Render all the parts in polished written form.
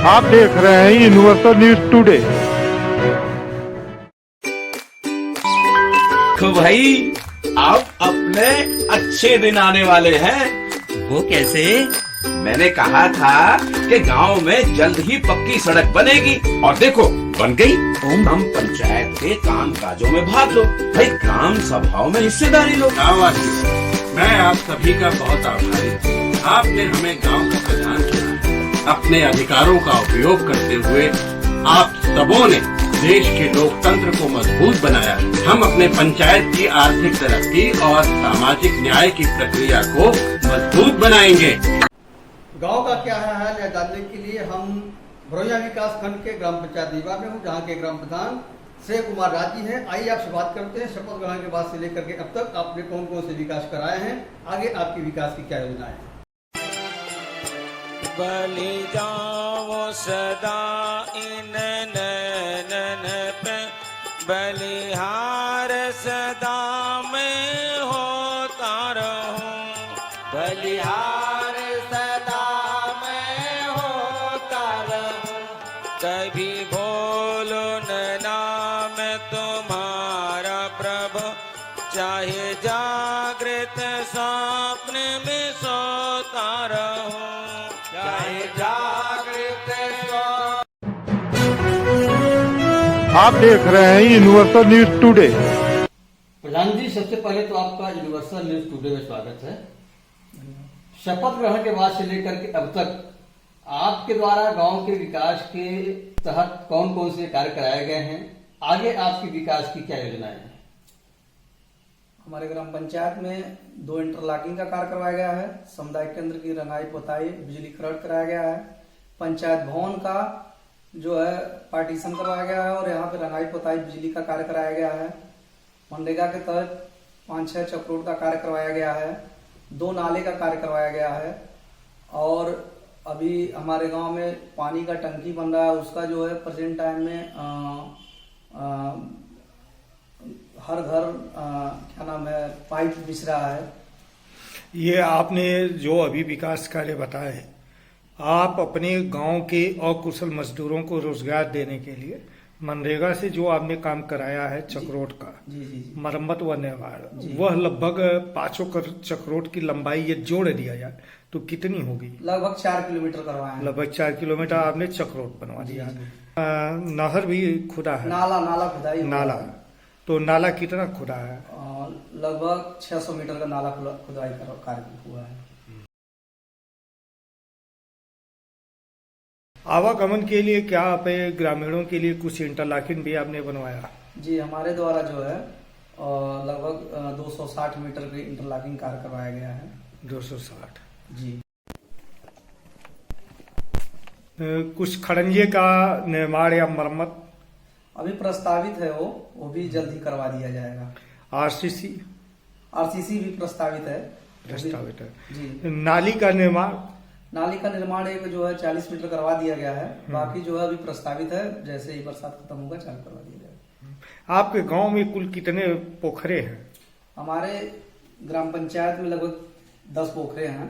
आप देख रहे हैं यूनिवर्सल न्यूज टुडे। तो भाई अब अपने अच्छे दिन आने वाले हैं। वो कैसे? मैंने कहा था कि गांव में जल्द ही पक्की सड़क बनेगी और देखो बन गई। हम पंचायत के काम काजों में भाग लो भाई, ग्राम सभाओं में हिस्सेदारी लो। मैं आप सभी का बहुत आभारी हूँ। आपने हमें गांव का प्रधान चुना है। अपने अधिकारों का उपयोग करते हुए आप सबों ने देश के लोकतंत्र को मजबूत बनाया। हम अपने पंचायत की आर्थिक तरक्की और सामाजिक न्याय की प्रक्रिया को मजबूत बनाएंगे। गांव का क्या है हाल यह जानने के लिए हम भरोइया विकास खंड के ग्राम पंचायत दीवा में हूँ, जहाँ के ग्राम प्रधान श्रेय कुमार राजी हैं। आइए आपसे बात करते हैं शपथ ग्रहण के बाद से लेकर के अब तक आपने कौन कौन से विकास कराए हैं, आगे आपकी विकास की क्या योजनाएं हैं। बलि जाओ सदा इन नैनन पे, बलिहार सदा मैं होता रहूं। बलिहार सदा मैं होता रहूं। कभी बोलो न नाम तुम्हारा प्रभु, चाहे जागृत स्वप्न में सोता रहूं। आप देख रहे हैं यूनिवर्सल न्यूज टुडे। प्रधान जी, सबसे पहले तो आपका यूनिवर्सल न्यूज टुडे में स्वागत है। शपथ ग्रहण के बाद से लेकर के अब तक आपके द्वारा गांव के विकास के तहत कौन कौन से कार्य कराए गए हैं, आगे आपकी विकास की क्या योजनाएं हैं। हमारे ग्राम पंचायत में 2 इंटरलॉकिंग का कार्य करवाया गया है। समुदाय केंद्र की रंगाई पोताई बिजली खरड़ कराया गया है। पंचायत भवन का जो है पार्टीशन करवाया गया है और यहाँ पे रंगाई पोताई बिजली का कार्य कराया गया है। मनरेगा के तहत 5-6 चक्रोड का कार्य करवाया गया है। 2 नाले का कार्य करवाया गया है और अभी हमारे गांव में पानी का टंकी बन रहा है, उसका जो है प्रेजेंट टाइम में हर घर क्या नाम है पाइप बिछ रहा है। ये आपने जो अभी विकास कार्य बताए, आप अपने गांव के अकुशल मजदूरों को रोजगार देने के लिए मनरेगा से जो आपने काम कराया है चक्रोट का जी। मरम्मत व निर्माण, वह लगभग 5 चक्रोट की लंबाई ये जोड़ दिया जाए तो कितनी होगी? लगभग 4 किलोमीटर करवाए हैं। लगभग 4 किलोमीटर आपने चक्रोट बनवा दिया। नहर भी खुदा है? नाला खुदाई नाला, तो नाला कितना खुदा है? लगभग 600 मीटर का नाला खुदाई का कार्य हुआ है। आवागमन के लिए क्या आप ग्रामीणों के लिए कुछ इंटरलॉकिंग भी आपने बनवाया? जी, हमारे द्वारा जो है लगभग 260 मीटर की इंटरलॉकिंग कार्य करवाया गया है। 260 जी। कुछ खड़ंजे का निर्माण या मरम्मत अभी प्रस्तावित है, वो भी जल्द ही करवा दिया जाएगा। आरसीसी भी प्रस्तावित है। जी। नाली का निर्माण एक जो है 40 मीटर करवा दिया गया है। बाकी जो है अभी प्रस्तावित है, जैसे ही बरसात खत्म होगा चालू करवा दिया जाएगा। आपके गांव में कुल कितने पोखरे हैं? हमारे ग्राम पंचायत में लगभग 10 पोखरे हैं।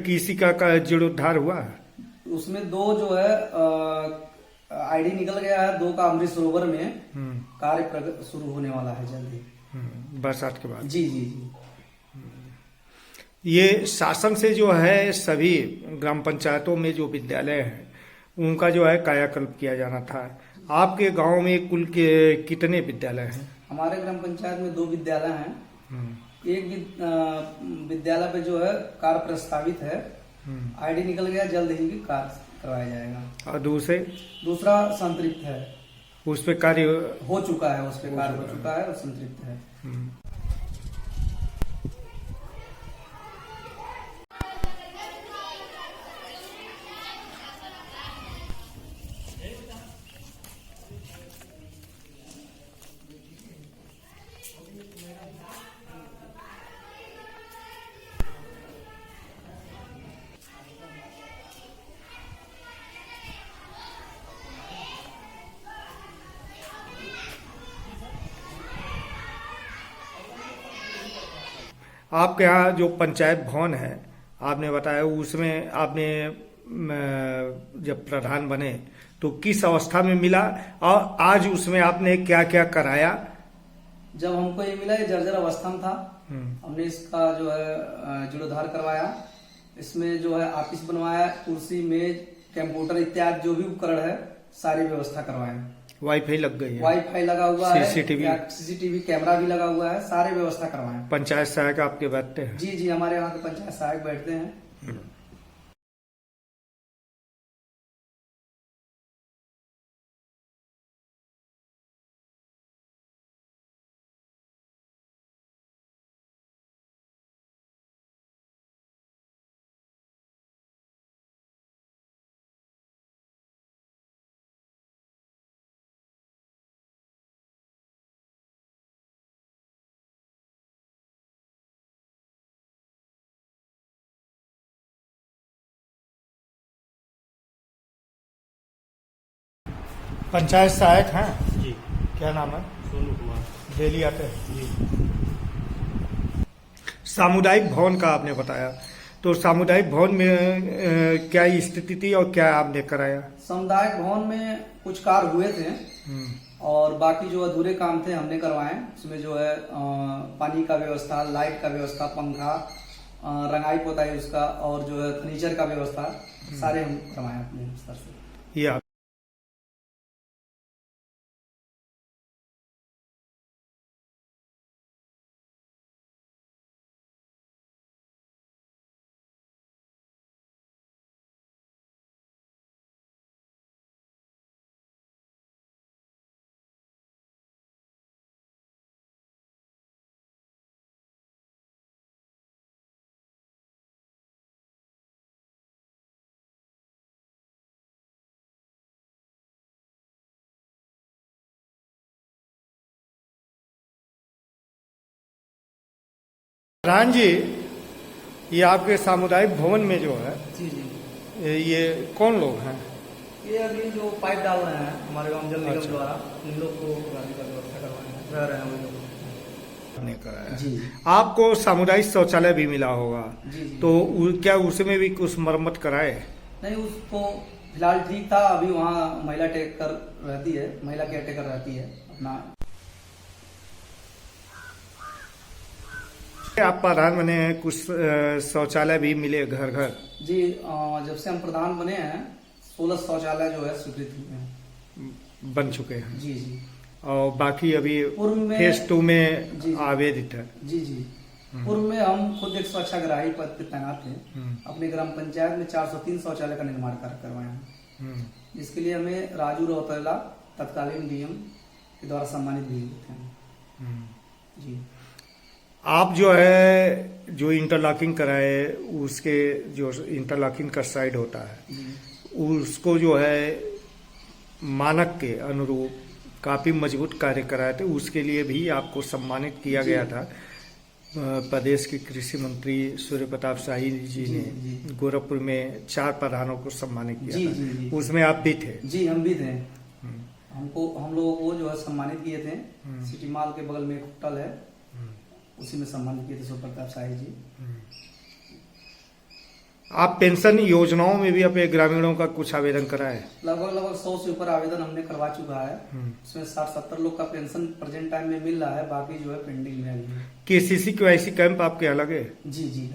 किसी का जीर्णोद्धार हुआ है? उसमें 2 जो है आईडी निकल गया है, 2 का अमृत सरोवर में कार्य शुरू होने वाला है जल्दी बरसात के बाद। जी। ये शासन से जो है सभी ग्राम पंचायतों में जो विद्यालय हैं उनका जो है कायाकल्प किया जाना था। आपके गांव में कुल के कितने विद्यालय हैं? हमारे ग्राम पंचायत में 2 विद्यालय हैं। एक विद्यालय पे जो है कार्य प्रस्तावित है, आईडी निकल गया, जल्द ही कार्य करवाया जाएगा। और दूसरा संतृप्त है, उस पे कार्य हो चुका है, उस पे कार्य हो चुका है और संतृप्त है। आपके यहाँ जो पंचायत भवन है आपने बताया, उसमें आपने जब प्रधान बने तो किस अवस्था में मिला और आज उसमें आपने क्या क्या कराया? जब हमको ये मिला ये जर्जर अवस्था में था, हमने इसका जो है जीर्णोद्धार करवाया। इसमें जो है ऑफिस बनवाया, कुर्सी मेज कंप्यूटर इत्यादि जो भी उपकरण है सारी व्यवस्था करवाए। वाईफाई लग गई है, वाईफाई लगा हुआ है, सीसीटीवी कैमरा भी लगा हुआ है, सारे व्यवस्था करवाए। पंचायत सहायक आपके बैठते हैं? जी जी, हमारे यहाँ के पंचायत सहायक बैठते हैं। पंचायत सहायक हैं जी। क्या नाम है? सोनू कुमार। डेली आते हैं जी। सामुदायिक भवन का आपने बताया, तो सामुदायिक भवन में क्या स्थिति थी और क्या आपने कराया? सामुदायिक भवन में कुछ कार्य हुए थे और बाकी जो अधूरे काम थे हमने करवाए। उसमें जो है पानी का व्यवस्था, लाइट का व्यवस्था, पंखा, रंगाई पोताई उसका और जो है फर्नीचर का व्यवस्था सारे हम करवाए अपने स्तर से। या प्रधान जी, ये आपके सामुदायिक भवन में जो है जी जी, ये कौन लोग हैं? ये अभी जो पाइप डाल रहे हैं हमारे गांव जल निगम द्वारा, इन लोग को रहने का व्यवस्था करवाए हैं, रह रहे हैं वो लोग। आपने कराया जी। आपको सामुदायिक शौचालय भी मिला होगा, जी जी। तो क्या उसमें भी कुछ मरम्मत कराए? नहीं, उसको फिलहाल ठीक था। अभी वहाँ महिला टेकर रहती है, महिला केयर टेकर रहती है अपना। आप प्रधान बने हैं, कुछ शौचालय भी मिले घर घर? जी, जब से हम प्रधान बने हैं 16 शौचालय जो है स्वीकृत हुए हैं, बन चुके हैं। जी जी। और बाकी अभी पूर्व में फेज 2 में जी, आवेदित है। जी जी। पूर्व में हम खुद एक स्वच्छाग्राही पद पे तैनात थे। अपने ग्राम पंचायत में 403 शौचालय का निर्माण कार्य करवाए हैं, जिसके लिए हमें राजू रौतेला तत्कालीन डीएम के द्वारा सम्मानित भी हुए थे। जी। आप जो है जो इंटरलॉकिंग कराए, उसके जो इंटरलॉकिंग का साइड होता है उसको जो है मानक के अनुरूप काफी मजबूत कार्य कराए थे, उसके लिए भी आपको सम्मानित किया गया था। प्रदेश के कृषि मंत्री सूर्य प्रताप शाही जी ने गोरखपुर में 4 प्रधानों को सम्मानित किया जी, था। जी, जी। उसमें आप भी थे? जी, हम भी थे। हम लोगों को जो है सम्मानित किए थे। सिटी मॉल के बगल में एक होटल है, उसी में सम्मानित किए थे सूर्य प्रताप शाही जी। आप पेंशन योजनाओं में भी अपने ग्रामीणों का कुछ आवेदन कराए? लगभग 100 से ऊपर आवेदन हमने करवा चुका है। उसमें 60-70 लोग का पेंशन प्रेजेंट टाइम में मिल रहा है, बाकी जो है पेंडिंग में है। केसीसी केवाईसी कैंप आपके यहाँ लगे? जी जी,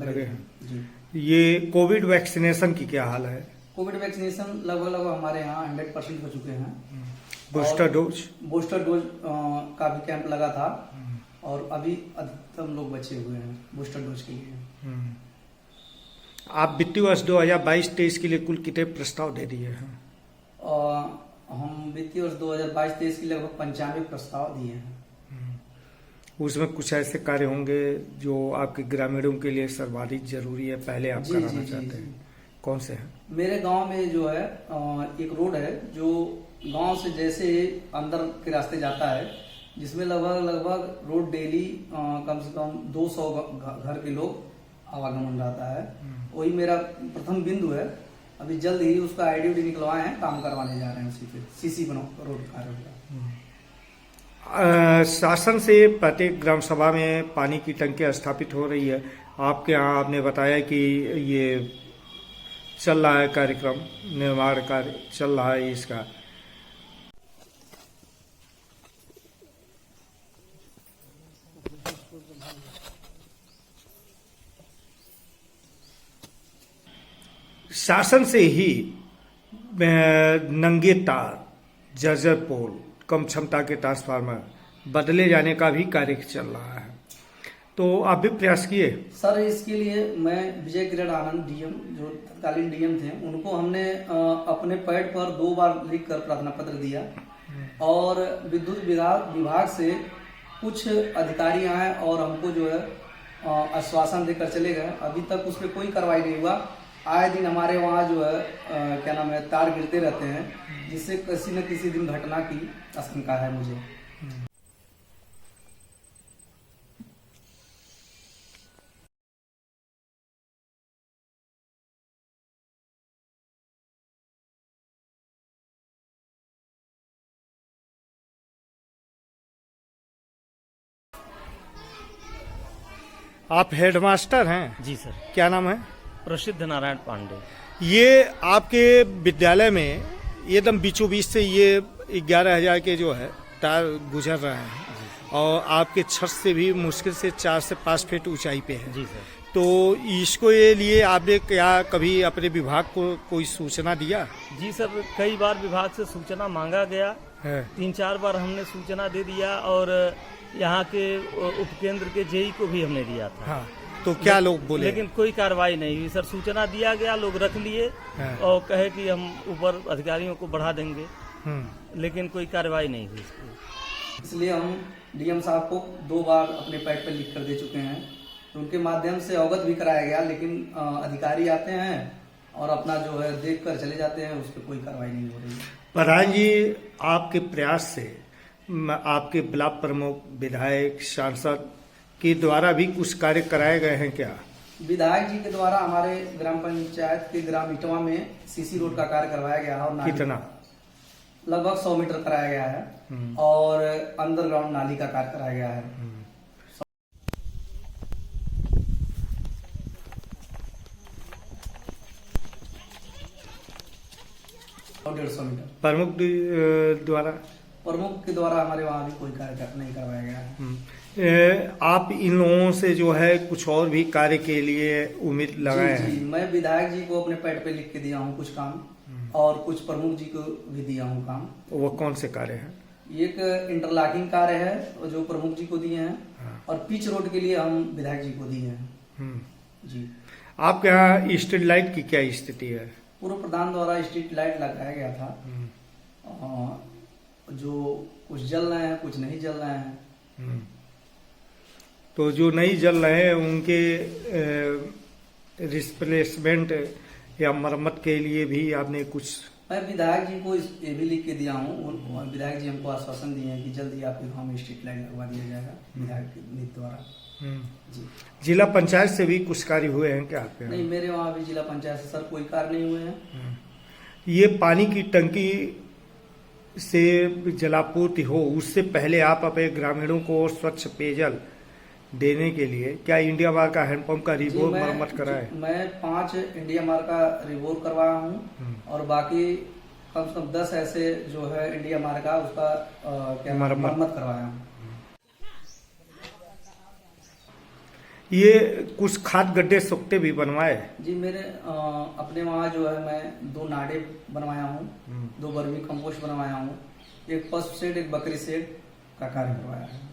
लगे हैं। जी। ये कोविड वैक्सीनेशन की क्या हाल है? कोविड वैक्सीनेशन लगभग हमारे यहाँ 100% हो चुके हैं। बूस्टर डोज का भी कैंप लगा था और अभी अधिकतम लोग बचे हुए हैं बूस्टर डोज के लिए। आप वित्तीय वर्ष 2022-23 के लिए कुल कितने प्रस्ताव दे दिए हैं? हम वित्तीय वर्ष 2022-23 के लगभग 95 प्रस्ताव दिए हैं। उसमें कुछ ऐसे कार्य होंगे जो आपके ग्रामीणों के लिए सर्वाधिक जरूरी है, पहले आप कराना चाहते हैं, कौन से हैं? मेरे गांव में जो है एक रोड है जो गांव से जैसे अंदर के रास्ते जाता है, जिसमें लगभग रोड डेली कम से कम 200 घर के लोग आवागमन रहता है। वही मेरा प्रथम बिंदु है। अभी जल्द ही उसका आईडी निकलवाए हैं, काम करवाने जा रहे हैं उसी पे, सीसी बनो रोड कार्य होगा। शासन से प्रत्येक ग्राम सभा में पानी की टंकी स्थापित हो रही है। आपके यहाँ आपने बताया कि ये चल रहा है कार्यक्रम, निर्माण कार्य चल रहा है इसका। शासन से ही नंगे तार, जर्जर पोल, कम क्षमता के ट्रांसफार्मर बदले जाने का भी कार्य चल रहा है, तो आप भी प्रयास किए? सर इसके लिए मैं विजय किरण आनंद डीएम, जो तत्कालीन डीएम थे, उनको हमने अपने पैड पर 2 बार लिखकर प्रार्थना पत्र दिया और विद्युत विभाग से कुछ अधिकारी आए और हमको जो है आश्वासन देकर चले गए। अभी तक उस पर कोई कार्रवाई नहीं हुआ। आए दिन हमारे वहाँ जो है क्या नाम है, तार गिरते रहते हैं, जिससे किसी न किसी दिन घटना की आशंका है मुझे। आप हेडमास्टर हैं? जी सर। क्या नाम है? प्रसिद्ध नारायण पांडे। ये आपके विद्यालय में एकदम बीचों बीच से ये 11,000 के जो है तार गुजर रहे हैं और आपके छत से भी मुश्किल से 4 से 5 फीट ऊंचाई पे है। जी सर। तो इसको ये लिए आपने क्या कभी अपने विभाग को कोई सूचना दिया? जी सर, कई बार विभाग से सूचना मांगा गया है। 3-4 बार हमने सूचना दे दिया और यहाँ के उपकेंद्र के जेई को भी हमने दिया था। हाँ, तो क्या लोग बोले? लेकिन कोई कार्रवाई नहीं हुई सर। सूचना दिया गया, लोग रख लिए और कहे कि हम ऊपर अधिकारियों को बढ़ा देंगे, लेकिन कोई कार्रवाई नहीं हुई इसकी। इसलिए हम डीएम साहब को 2 बार अपने पैड पर लिख कर दे चुके हैं, तो उनके माध्यम से अवगत भी कराया गया, लेकिन अधिकारी आते हैं और अपना जो है देख कर चले जाते हैं, उस पर कोई कार्रवाई नहीं हो रही है। प्रधान जी, आपके प्रयास से आपके ब्लॉक प्रमुख, विधायक, सांसद के द्वारा भी कुछ कार्य कराए गए हैं क्या? विधायक जी के द्वारा हमारे ग्राम पंचायत के ग्राम इटवा में सीसी रोड का कार्य करवाया गया है और कितना? लगभग 100 मीटर कराया गया है और अंडरग्राउंड नाली का कार्य कराया गया है। 150 मीटर प्रमुख के द्वारा हमारे वहाँ भी कोई कार्य नहीं करवाया गया है। आप इन लोगों से जो है कुछ और भी कार्य के लिए उम्मीद लगाए हैं? जी, मैं विधायक जी को अपने पैड पे लिख के दिया हूँ कुछ काम और कुछ प्रमुख जी को भी दिया हूँ काम। वो कौन से कार्य हैं? एक इंटरलॉकिंग कार्य है जो प्रमुख जी को दिए हैं और पिच रोड के लिए हम विधायक जी को दिए हैं। जी। आपके यहाँ स्ट्रीट लाइट की क्या स्थिति है? पूर्व प्रधान द्वारा स्ट्रीट लाइट लगाया गया था, जो कुछ जल रहे हैं, कुछ नहीं जल रहे हैं। तो जो नहीं जल रहे हैं उनके रिप्लेसमेंट या मरम्मत के लिए भी आपने कुछ? मैं विधायक जी को ये भी लिख के दिया हूँ। विधायक जी हमको आश्वासन दिए हैं कि जल्दी आपके गाँव में स्ट्रीट लाइट लगवा दिया जाएगा विधायक के द्वारा। जी। जिला पंचायत से भी कुछ कार्य हुए हैं क्या आपके? नहीं, मेरे वहाँ भी जिला पंचायत से सर कोई कार्य नहीं हुए हैं। ये पानी की टंकी से जलापूर्ति हो, उससे पहले आप अपने ग्रामीणों को स्वच्छ पेयजल देने के लिए क्या इंडिया मार्क का हैंडपंप का रिवोर मरम्मत कराए? मैं 5 इंडिया मार्क का रिवोर करवाया हूँ और बाकी कम से कम 10 ऐसे जो है इंडिया मार्क का उसका क्या मरम्मत करवाया हूँ। ये कुछ खाद गड्ढे सुखते भी बनवाए? जी, मेरे अपने वहाँ जो है मैं 2 नाडे बनवाया हूँ, 2 वर्मी कंपोस्ट बनवाया हूँ, एक पशु शेड, एक बकरी शेड का कार्य करवाया है।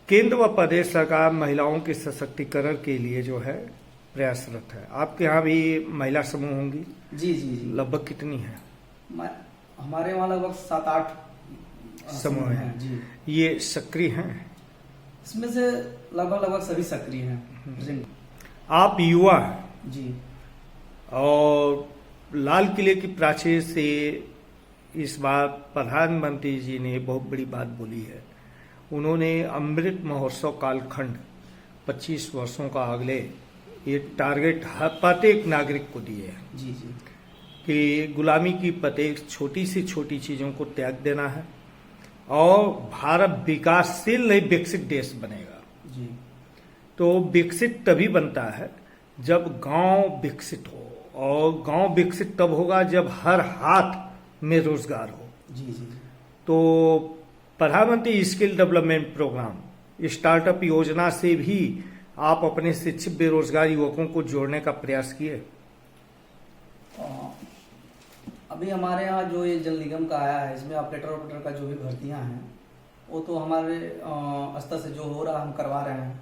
केंद्र व प्रदेश सरकार महिलाओं के सशक्तिकरण के लिए जो है प्रयासरत है। आपके यहाँ भी महिला समूह होंगी? जी जी जी। लगभग कितनी है? हमारे वहाँ लगभग 7-8 समूह हैं। जी। ये सक्रिय हैं? इसमें से लगभग सभी सक्रिय हैं। आप युवा हैं जी, और लाल किले की प्राचीर से इस बार प्रधानमंत्री जी ने बहुत बड़ी बात बोली है। उन्होंने अमृत महोत्सव कालखंड 25 वर्षों का अगले ये टारगेट प्रत्येक नागरिक को दिए हैं। जी जी। कि गुलामी की प्रत्येक छोटी से छोटी चीजों को त्याग देना है और भारत विकासशील नहीं विकसित देश बनेगा। जी। तो विकसित तभी बनता है जब गांव विकसित हो, और गांव विकसित तब होगा जब हर हाथ में रोजगार हो। जी जी। तो प्रधानमंत्री स्किल डेवलपमेंट प्रोग्राम, स्टार्टअप योजना से भी आप अपने शिक्षित बेरोजगार युवकों को जोड़ने का प्रयास किए? अभी हमारे यहाँ जो ये जल निगम का आया है, इसमें ऑपरेटर का जो भी भर्तियां हैं वो तो हमारे स्तर से जो हो रहा हम करवा रहे हैं।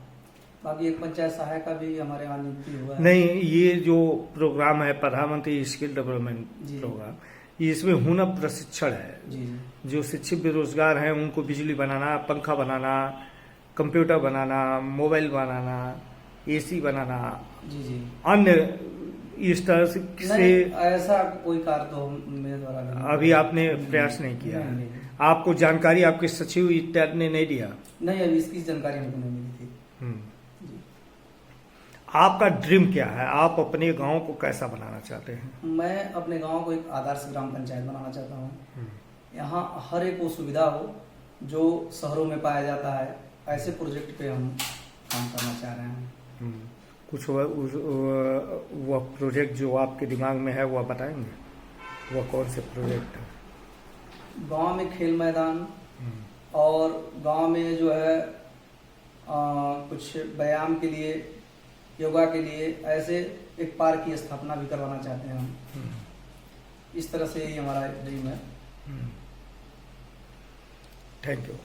बाकी एक पंचायत सहायक का भी हमारे यहाँ नियुक्ति हुआ है। नहीं, ये जो प्रोग्राम है प्रधानमंत्री स्किल डेवलपमेंट प्रोग्राम, इसमें हुनर प्रशिक्षण है। जी। जो शिक्षित बेरोजगार हैं उनको बिजली बनाना, पंखा बनाना, कंप्यूटर बनाना, मोबाइल बनाना, एसी बनाना, जी जी, अन्य इस तरह से ऐसा कोई कार्य तो मेरे द्वारा नहीं। अभी आपने प्रयास नहीं किया? नहीं। आपको जानकारी आपके सचिव इत्यादि ने नहीं दिया? नहीं, अभी इसकी जानकारी हमको नहीं मिली थी। आपका ड्रीम क्या है? आप अपने गांव को कैसा बनाना चाहते हैं? मैं अपने गांव को एक आदर्श ग्राम पंचायत बनाना चाहता हूँ। यहाँ हर एक वो सुविधा हो जो शहरों में पाया जाता है। ऐसे प्रोजेक्ट पे हम काम करना चाह रहे हैं। कुछ वह प्रोजेक्ट जो आपके दिमाग में है वह बताएंगे? वह कौन से प्रोजेक्ट है? गांव में खेल मैदान, और गांव में जो है कुछ व्यायाम के लिए, योगा के लिए ऐसे एक पार्क की स्थापना भी करवाना चाहते हैं हम। इस तरह से ही हमारा ड्रीम है। Thank you.